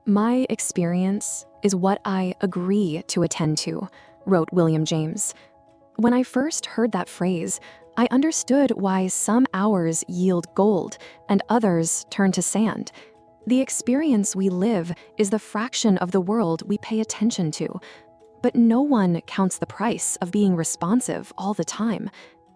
My experience is what I agree to attend to, wrote William James. When I first heard that phrase, I understood why some hours yield gold and others turn to sand. The experience we live is the fraction of the world we pay attention to. But no one counts the price of being responsive all the time.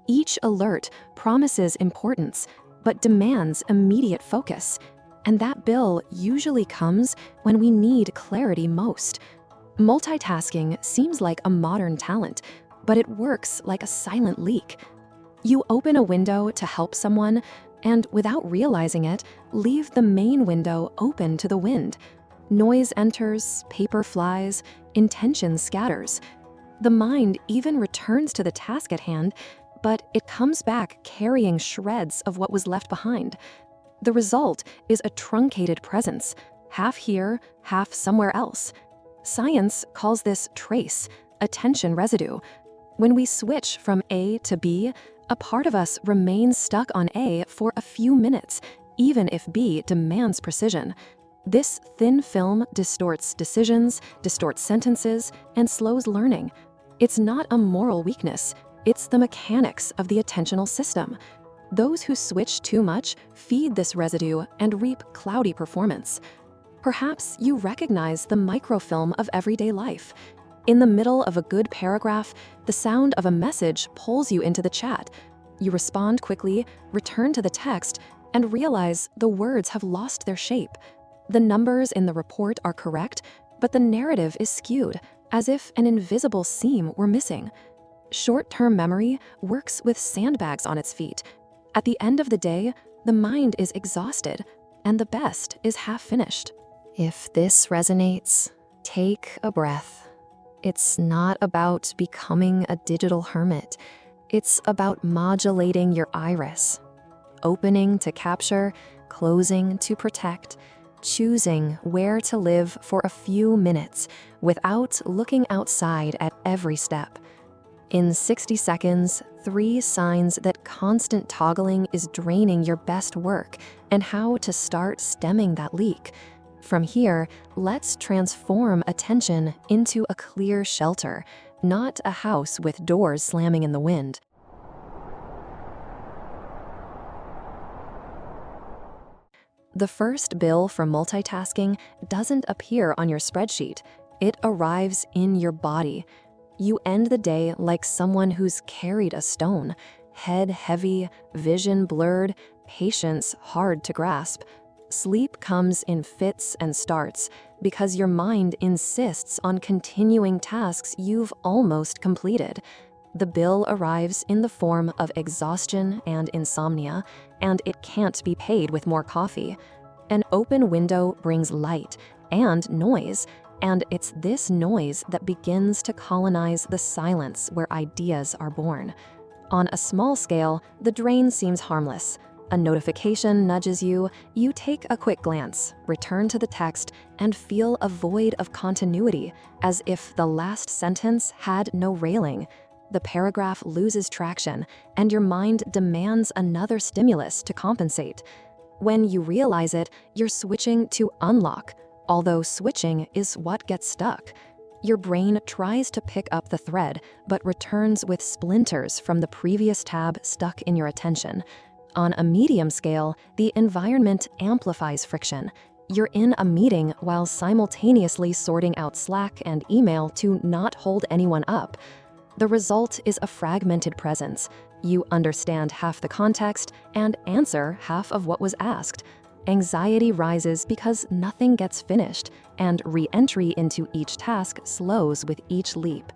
Each alert promises importance, but demands immediate focus. And that bill usually comes when we need clarity most. Multitasking seems like a modern talent, but it works like a silent leak. You open a window to help someone, and without realizing it, leave the main window open to the wind. Noise enters, paper flies, intention scatters. The mind even returns to the task at hand, but it comes back carrying shreds of what was left behind. The result is a truncated presence, half here, half somewhere else. Science calls this trace, attention residue. When we switch from A to B, a part of us remains stuck on A for a few minutes, even if B demands precision. This thin film distorts decisions, distorts sentences, and slows learning. It's not a moral weakness, it's the mechanics of the attentional system. Those who switch too much feed this residue and reap cloudy performance. Perhaps you recognize the microfilm of everyday life. In the middle of a good paragraph, the sound of a message pulls you into the chat. You respond quickly, return to the text, and realize the words have lost their shape. The numbers in the report are correct, but the narrative is skewed, as if an invisible seam were missing. Short-term memory works with sandbags on its feet. At the end of the day, the mind is exhausted, and the best is half finished. If this resonates, take a breath. It's not about becoming a digital hermit. It's about modulating your iris, opening to capture, closing to protect, choosing where to live for a few minutes without looking outside at every step. In 60 seconds, 3 signs that constant toggling is draining your best work and how to start stemming that leak. From here, let's transform attention into a clear shelter, not a house with doors slamming in the wind. The first bill for multitasking doesn't appear on your spreadsheet. It arrives in your body. You end the day like someone who's carried a stone, head heavy, vision blurred, patience hard to grasp. Sleep comes in fits and starts because your mind insists on continuing tasks you've almost completed. The bill arrives in the form of exhaustion and insomnia, and it can't be paid with more coffee. An open window brings light and noise, and it's this noise that begins to colonize the silence where ideas are born. On a small scale, the drain seems harmless. A notification nudges you, you take a quick glance, return to the text, and feel a void of continuity, as if the last sentence had no railing. The paragraph loses traction, and your mind demands another stimulus to compensate. When you realize it, you're switching to unlock, although switching is what gets stuck. Your brain tries to pick up the thread, but returns with splinters from the previous tab stuck in your attention. On a medium scale, the environment amplifies friction. You're in a meeting while simultaneously sorting out Slack and email to not hold anyone up. The result is a fragmented presence. You understand half the context and answer half of what was asked. Anxiety rises because nothing gets finished, and re-entry into each task slows with each leap.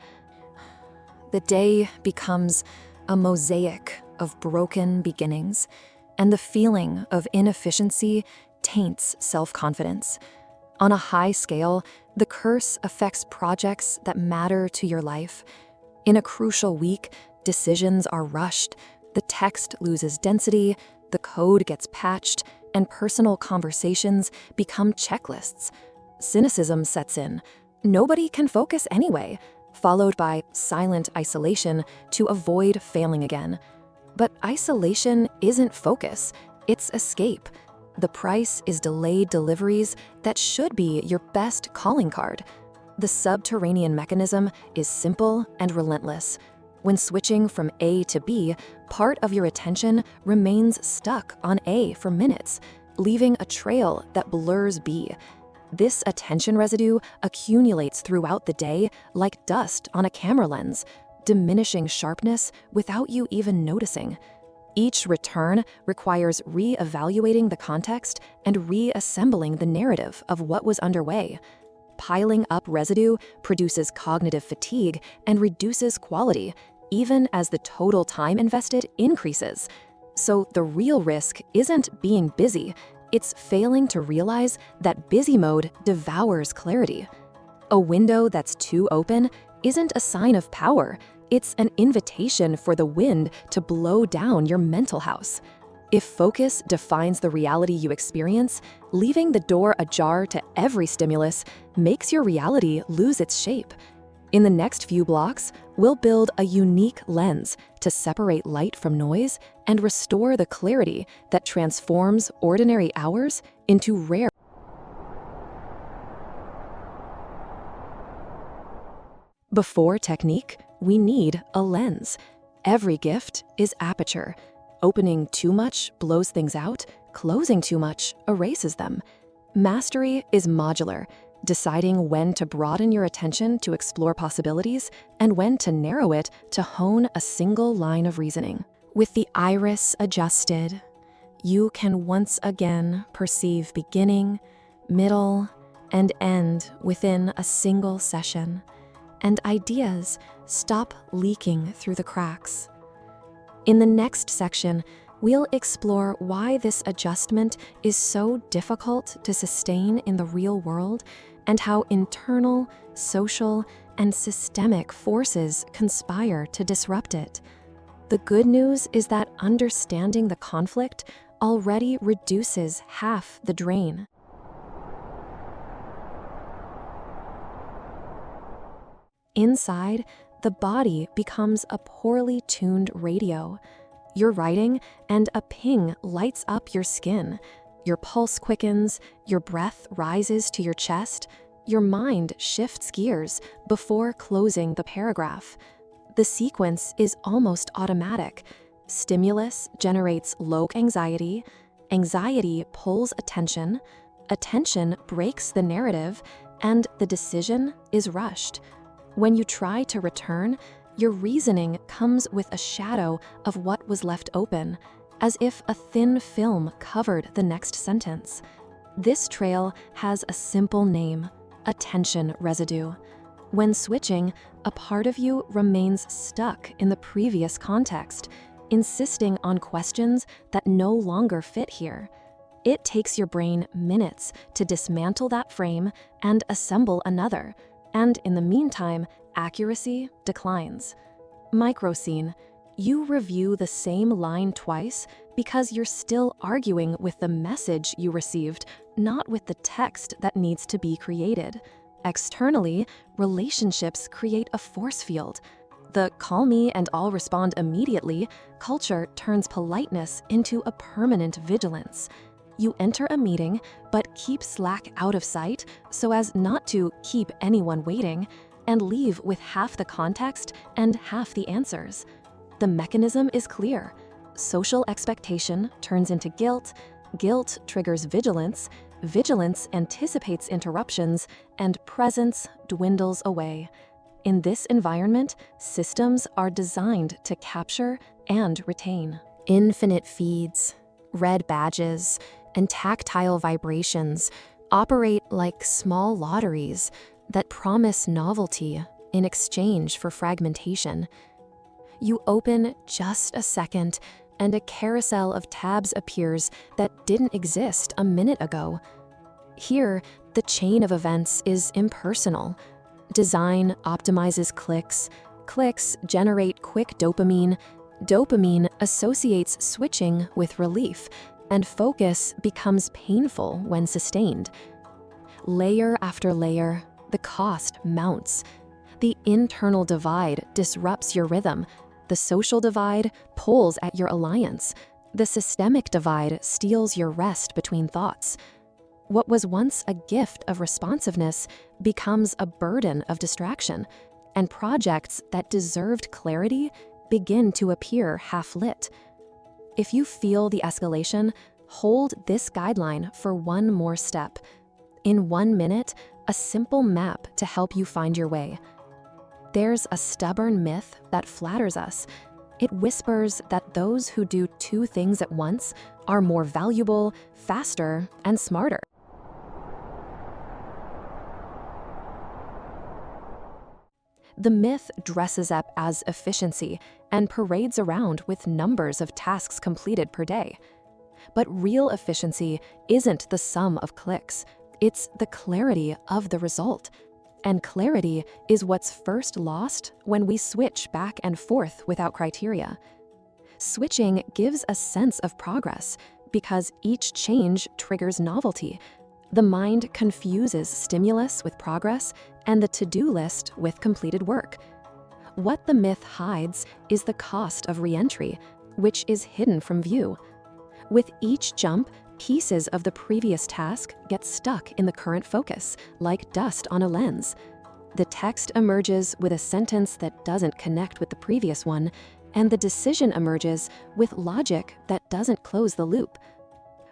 The day becomes a mosaic of broken beginnings, and the feeling of inefficiency taints self-confidence. On a high scale, the curse affects projects that matter to your life. In a crucial week, decisions are rushed, the text loses density, the code gets patched, and personal conversations become checklists. Cynicism sets in. Nobody can focus anyway, followed by silent isolation to avoid failing again. But isolation isn't focus, it's escape. The price is delayed deliveries that should be your best calling card. The subterranean mechanism is simple and relentless. When switching from A to B, part of your attention remains stuck on A for minutes, leaving a trail that blurs B. This attention residue accumulates throughout the day like dust on a camera lens, diminishing sharpness without you even noticing. Each return requires re-evaluating the context and reassembling the narrative of what was underway. Piling up residue produces cognitive fatigue and reduces quality, even as the total time invested increases. So the real risk isn't being busy, it's failing to realize that busy mode devours clarity. A window that's too open isn't a sign of power, it's an invitation for the wind to blow down your mental house. If focus defines the reality you experience, leaving the door ajar to every stimulus makes your reality lose its shape. In the next few blocks, we'll build a unique lens to separate light from noise and restore the clarity that transforms ordinary hours into rare. Before technique, we need a lens. Every gift is aperture. Opening too much blows things out, closing too much erases them. Mastery is modular, deciding when to broaden your attention to explore possibilities and when to narrow it to hone a single line of reasoning. With the iris adjusted, you can once again perceive beginning, middle, and end within a single session, and ideas stop leaking through the cracks. In the next section, we'll explore why this adjustment is so difficult to sustain in the real world and how internal, social, and systemic forces conspire to disrupt it. The good news is that understanding the conflict already reduces half the drain. Inside, the body becomes a poorly tuned radio. You're writing, and a ping lights up your skin. Your pulse quickens, your breath rises to your chest, your mind shifts gears before closing the paragraph. The sequence is almost automatic. Stimulus generates low anxiety, anxiety pulls attention, attention breaks the narrative, and the decision is rushed. When you try to return, your reasoning comes with a shadow of what was left open, as if a thin film covered the next sentence. This trail has a simple name: attention residue. When switching, a part of you remains stuck in the previous context, insisting on questions that no longer fit here. It takes your brain minutes to dismantle that frame and assemble another, and in the meantime, accuracy declines. Microscene. You review the same line twice because you're still arguing with the message you received, not with the text that needs to be created. Externally, relationships create a force field. The call me and I'll respond immediately culture turns politeness into a permanent vigilance. You enter a meeting, but keep Slack out of sight so as not to keep anyone waiting, and leave with half the context and half the answers. The mechanism is clear. Social expectation turns into guilt, guilt triggers vigilance, vigilance anticipates interruptions, and presence dwindles away. In this environment, systems are designed to capture and retain. Infinite feeds, red badges, and tactile vibrations operate like small lotteries that promise novelty in exchange for fragmentation. You open just a second, and a carousel of tabs appears that didn't exist a minute ago. Here, the chain of events is impersonal. Design optimizes clicks, clicks generate quick dopamine, dopamine associates switching with relief, and focus becomes painful when sustained. Layer after layer, the cost mounts. The internal divide disrupts your rhythm. The social divide pulls at your alliance. The systemic divide steals your rest between thoughts. What was once a gift of responsiveness becomes a burden of distraction, and projects that deserved clarity begin to appear half-lit. If you feel the escalation, hold this guideline for one more step. In 1 minute, a simple map to help you find your way. There's a stubborn myth that flatters us. It whispers that those who do 2 things at once are more valuable, faster, and smarter. The myth dresses up as efficiency and parades around with numbers of tasks completed per day. But real efficiency isn't the sum of clicks, it's the clarity of the result. And clarity is what's first lost when we switch back and forth without criteria. Switching gives a sense of progress because each change triggers novelty. The mind confuses stimulus with progress and the to-do list with completed work. What the myth hides is the cost of re-entry, which is hidden from view. With each jump, pieces of the previous task get stuck in the current focus, like dust on a lens. The text emerges with a sentence that doesn't connect with the previous one, and the decision emerges with logic that doesn't close the loop.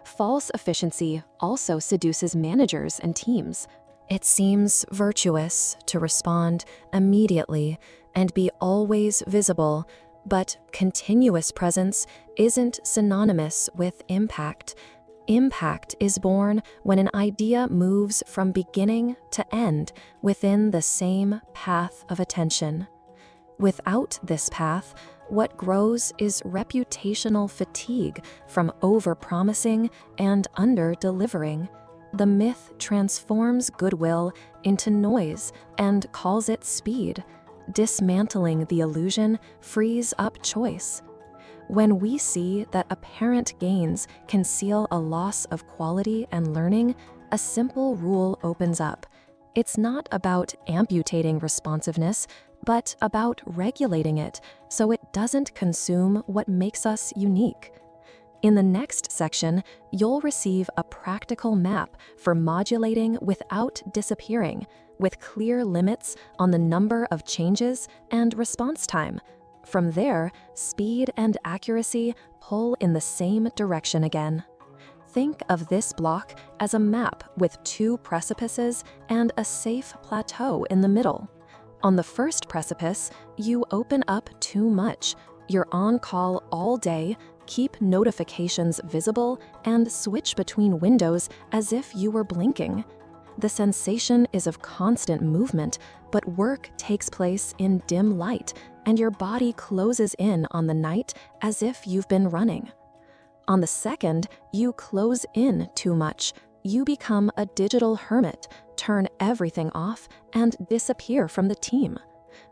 False efficiency also seduces managers and teams. It seems virtuous to respond immediately and be always visible, but continuous presence isn't synonymous with impact. Impact is born when an idea moves from beginning to end within the same path of attention. Without this path, what grows is reputational fatigue from over-promising and under-delivering. The myth transforms goodwill into noise and calls it speed. Dismantling the illusion frees up choice. When we see that apparent gains conceal a loss of quality and learning, a simple rule opens up. It's not about amputating responsiveness, but about regulating it so it doesn't consume what makes us unique. In the next section, you'll receive a practical map for modulating without disappearing, with clear limits on the number of changes and response time. From there, speed and accuracy pull in the same direction again. Think of this block as a map with 2 precipices and a safe plateau in the middle. On the first precipice, you open up too much. You're on call all day, keep notifications visible, and switch between windows as if you were blinking. The sensation is of constant movement, but work takes place in dim light, and your body closes in on the night as if you've been running. On the second, you close in too much. You become a digital hermit, turn everything off, and disappear from the team.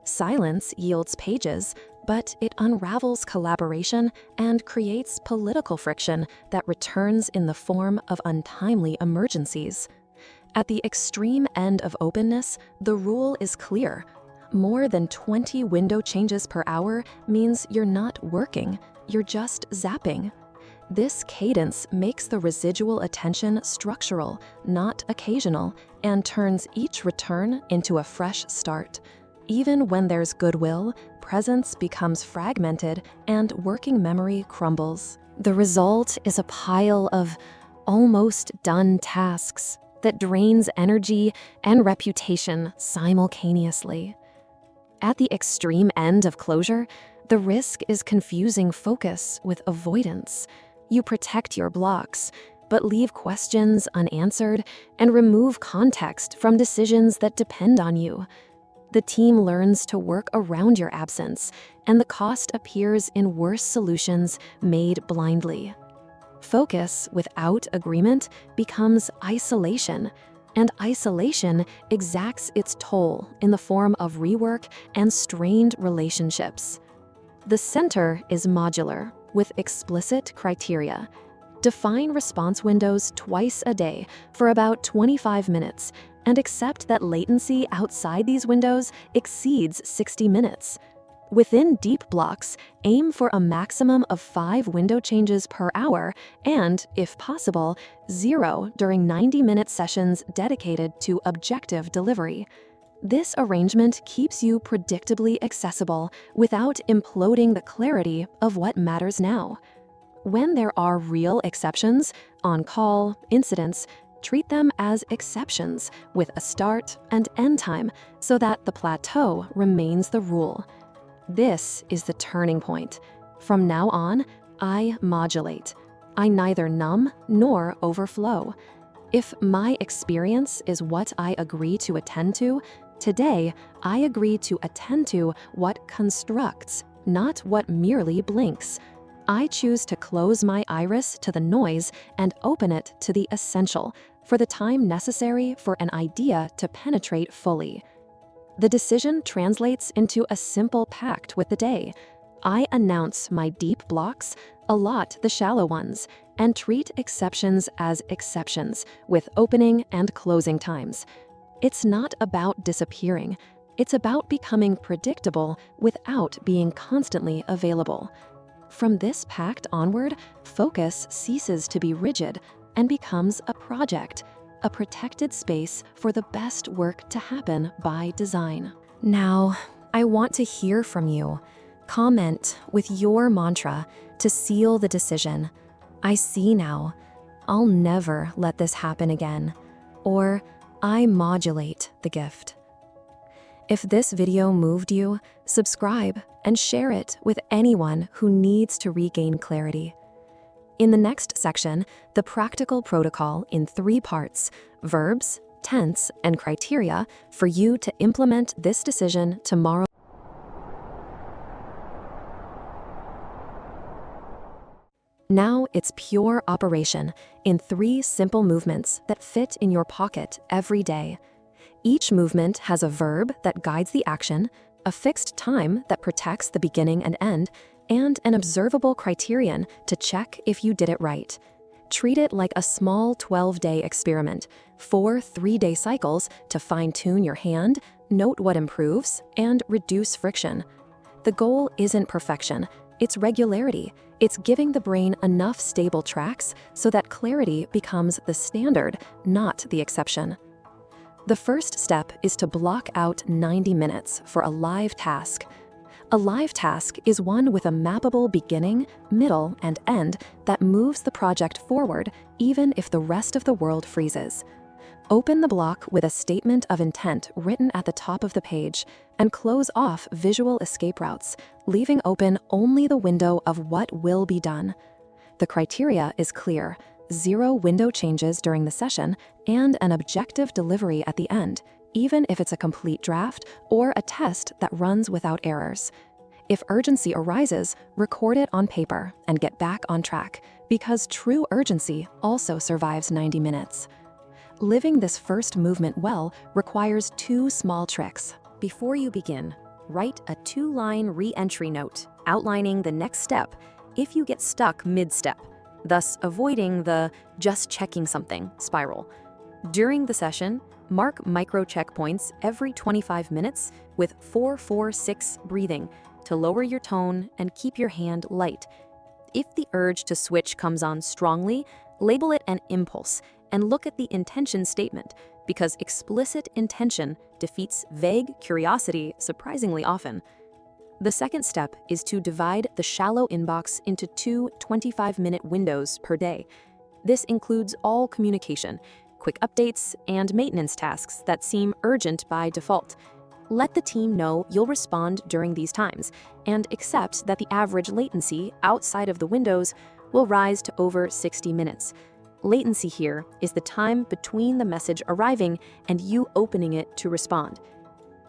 Silence yields pages, but it unravels collaboration and creates political friction that returns in the form of untimely emergencies. At the extreme end of openness, the rule is clear. More than 20 window changes per hour means you're not working, you're just zapping. This cadence makes the residual attention structural, not occasional, and turns each return into a fresh start. Even when there's goodwill, presence becomes fragmented and working memory crumbles. The result is a pile of almost done tasks that drains energy and reputation simultaneously. At the extreme end of closure, the risk is confusing focus with avoidance. You protect your blocks, but leave questions unanswered and remove context from decisions that depend on you. The team learns to work around your absence, and the cost appears in worse solutions made blindly. Focus without agreement becomes isolation, and isolation exacts its toll in the form of rework and strained relationships. The center is modular, with explicit criteria. Define response windows twice a day for about 25 minutes and accept that latency outside these windows exceeds 60 minutes. Within deep blocks, aim for a maximum of 5 window changes per hour and, if possible, 0 during 90-minute sessions dedicated to objective delivery. This arrangement keeps you predictably accessible without imploding the clarity of what matters now. When there are real exceptions, on-call, incidents, treat them as exceptions with a start and end time so that the plateau remains the rule. This is the turning point. From now on, I modulate. I neither numb nor overflow. If my experience is what I agree to attend to, today I agree to attend to what constructs, not what merely blinks. I choose to close my iris to the noise and open it to the essential, for the time necessary for an idea to penetrate fully. The decision translates into a simple pact with the day. I announce my deep blocks, allot the shallow ones, and treat exceptions as exceptions with opening and closing times. It's not about disappearing. It's about becoming predictable without being constantly available. From this pact onward, focus ceases to be rigid and becomes a project, a protected space for the best work to happen by design. Now, I want to hear from you. Comment with your mantra to seal the decision. I see now. I'll never let this happen again. Or I modulate the gift. If this video moved you, subscribe and share it with anyone who needs to regain clarity. In the next section, the practical protocol in 3 parts, verbs, tense, and criteria for you to implement this decision tomorrow. Now it's pure operation in 3 simple movements that fit in your pocket every day. Each movement has a verb that guides the action, a fixed time that protects the beginning and end, and an observable criterion to check if you did it right. Treat it like a small 12-day experiment, 4 3-day cycles to fine-tune your hand, note what improves, and reduce friction. The goal isn't perfection, it's regularity. It's giving the brain enough stable tracks so that clarity becomes the standard, not the exception. The first step is to block out 90 minutes for a live task. A live task is one with a mappable beginning, middle, and end that moves the project forward even if the rest of the world freezes. Open the block with a statement of intent written at the top of the page and close off visual escape routes, leaving open only the window of what will be done. The criteria is clear: 0 window changes during the session and an objective delivery at the end, even if it's a complete draft or a test that runs without errors. If urgency arises, record it on paper and get back on track, because true urgency also survives 90 minutes. Living this first movement well requires 2 small tricks. Before you begin, write a 2-line re-entry note outlining the next step if you get stuck mid-step, thus avoiding the "just checking something" spiral. During the session, mark micro checkpoints every 25 minutes with 4-4-6 breathing to lower your tone and keep your hand light. If the urge to switch comes on strongly, label it an impulse and look at the intention statement, because explicit intention defeats vague curiosity surprisingly often. The second step is to divide the shallow inbox into 2 25-minute windows per day. This includes all communication, quick updates, and maintenance tasks that seem urgent by default. Let the team know you'll respond during these times, and accept that the average latency outside of the windows will rise to over 60 minutes. Latency here is the time between the message arriving and you opening it to respond.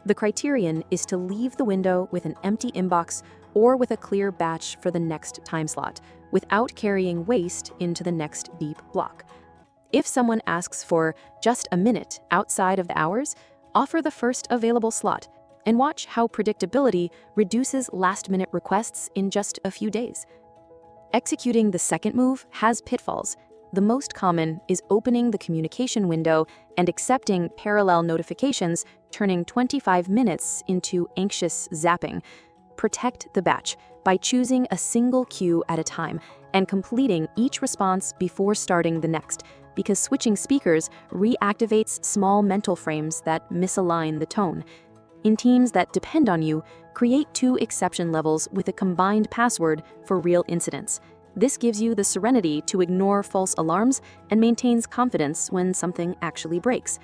The criterion is to leave the window with an empty inbox or with a clear batch for the next time slot, without carrying waste into the next deep block. If someone asks for just a minute outside of the hours, offer the first available slot and watch how predictability reduces last-minute requests in just a few days. Executing the second move has pitfalls. The most common is opening the communication window and accepting parallel notifications, turning 25 minutes into anxious zapping. Protect the batch by choosing a single cue at a time and completing each response before starting the next, because switching speakers reactivates small mental frames that misalign the tone. In teams that depend on you, create 2 exception levels with a combined password for real incidents. This gives you the serenity to ignore false alarms and maintains confidence when something actually breaks.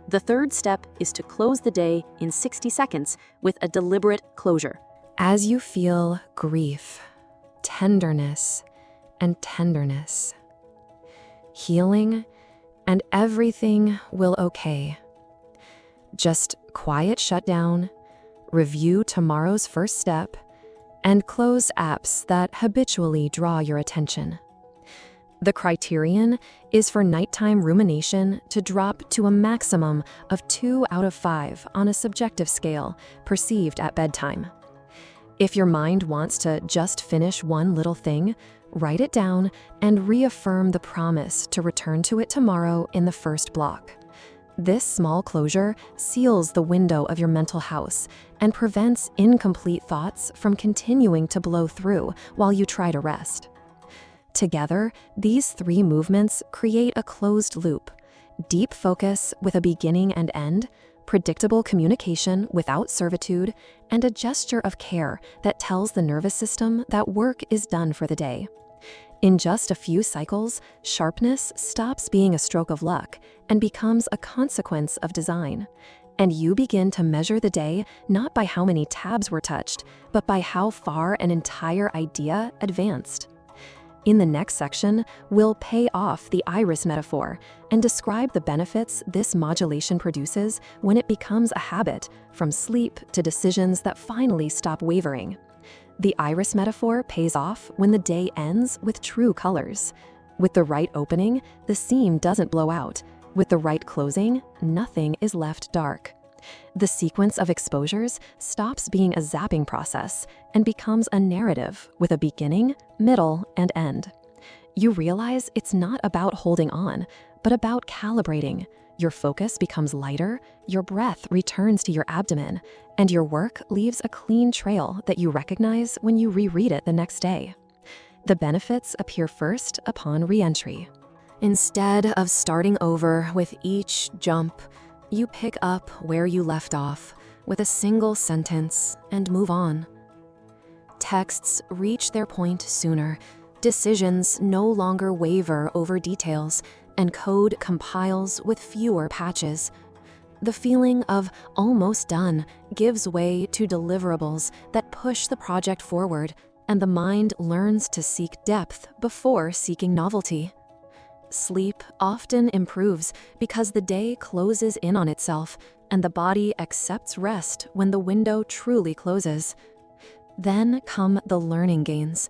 The third step is to close the day in 60 seconds with a deliberate closure. As you feel grief, tenderness, and tenderness, healing, and everything will okay. Just quiet shutdown, review tomorrow's first step, and close apps that habitually draw your attention. The criterion is for nighttime rumination to drop to a maximum of 2 out of 5 on a subjective scale perceived at bedtime. If your mind wants to just finish one little thing, write it down and reaffirm the promise to return to it tomorrow in the first block. This small closure seals the window of your mental house and prevents incomplete thoughts from continuing to blow through while you try to rest. Together, these 3 movements create a closed loop: deep focus with a beginning and end, predictable communication without servitude, and a gesture of care that tells the nervous system that work is done for the day. In just a few cycles, sharpness stops being a stroke of luck and becomes a consequence of design. And you begin to measure the day not by how many tabs were touched, but by how far an entire idea advanced. In the next section, we'll pay off the iris metaphor and describe the benefits this modulation produces when it becomes a habit, from sleep to decisions that finally stop wavering. The iris metaphor pays off when the day ends with true colors. With the right opening, the seam doesn't blow out. With the right closing, nothing is left dark. The sequence of exposures stops being a zapping process and becomes a narrative with a beginning, middle, and end. You realize it's not about holding on, but about calibrating. Your focus becomes lighter, your breath returns to your abdomen, and your work leaves a clean trail that you recognize when you reread it the next day. The benefits appear first upon re-entry. Instead of starting over with each jump, you pick up where you left off with a single sentence and move on. Texts reach their point sooner, decisions no longer waver over details, and code compiles with fewer patches. The feeling of almost done gives way to deliverables that push the project forward, and the mind learns to seek depth before seeking novelty. Sleep often improves because the day closes in on itself and the body accepts rest when the window truly closes. Then come the learning gains.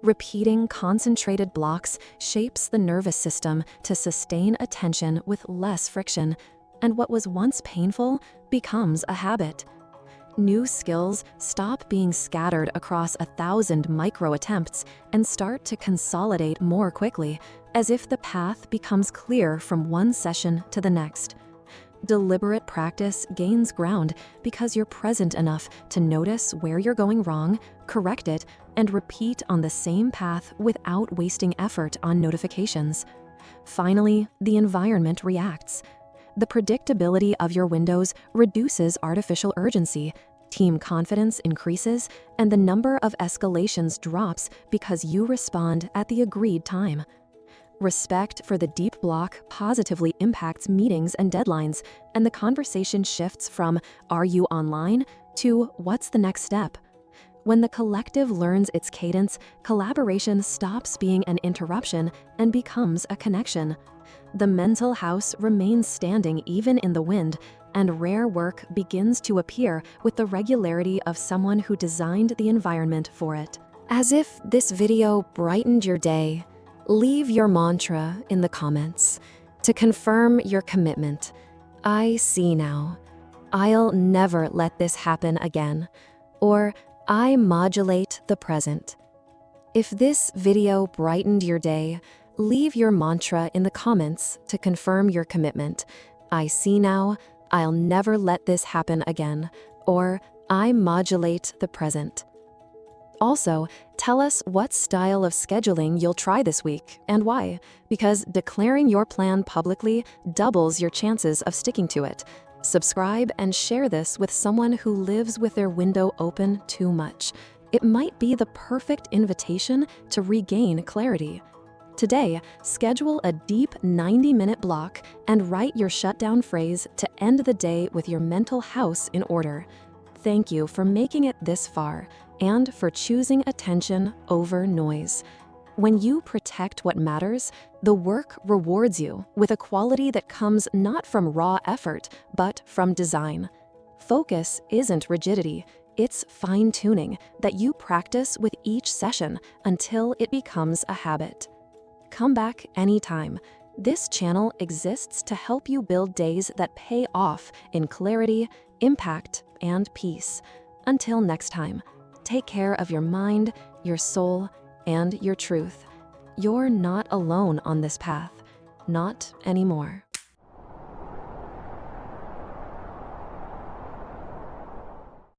Repeating concentrated blocks shapes the nervous system to sustain attention with less friction, and what was once painful becomes a habit. New skills stop being scattered across 1,000 micro attempts and start to consolidate more quickly, as if the path becomes clear from one session to the next. Deliberate practice gains ground because you're present enough to notice where you're going wrong, correct it, and repeat on the same path without wasting effort on notifications. Finally, the environment reacts. The predictability of your windows reduces artificial urgency, team confidence increases, and the number of escalations drops because you respond at the agreed time. Respect for the deep block positively impacts meetings and deadlines, and the conversation shifts from "Are you online?" to "What's the next step?" When the collective learns its cadence, collaboration stops being an interruption and becomes a connection. The mental house remains standing even in the wind, and rare work begins to appear with the regularity of someone who designed the environment for it. As if this video brightened your day, leave your mantra in the comments to confirm your commitment. I see now. I'll never let this happen again. Or I modulate the present. If this video brightened your day, leave your mantra in the comments to confirm your commitment. I see now. I'll never let this happen again. Or I modulate the present. Also, tell us what style of scheduling you'll try this week and why, because declaring your plan publicly doubles your chances of sticking to it. Subscribe and share this with someone who lives with their window open too much. It might be the perfect invitation to regain clarity. Today, schedule a deep 90-minute block and write your shutdown phrase to end the day with your mental house in order. Thank you for making it this far and for choosing attention over noise. When you protect what matters, the work rewards you with a quality that comes not from raw effort, but from design. Focus isn't rigidity, it's fine-tuning that you practice with each session until it becomes a habit. Come back anytime. This channel exists to help you build days that pay off in clarity, impact, and peace. Until next time, take care of your mind, your soul, and your truth. You're not alone on this path. Not anymore.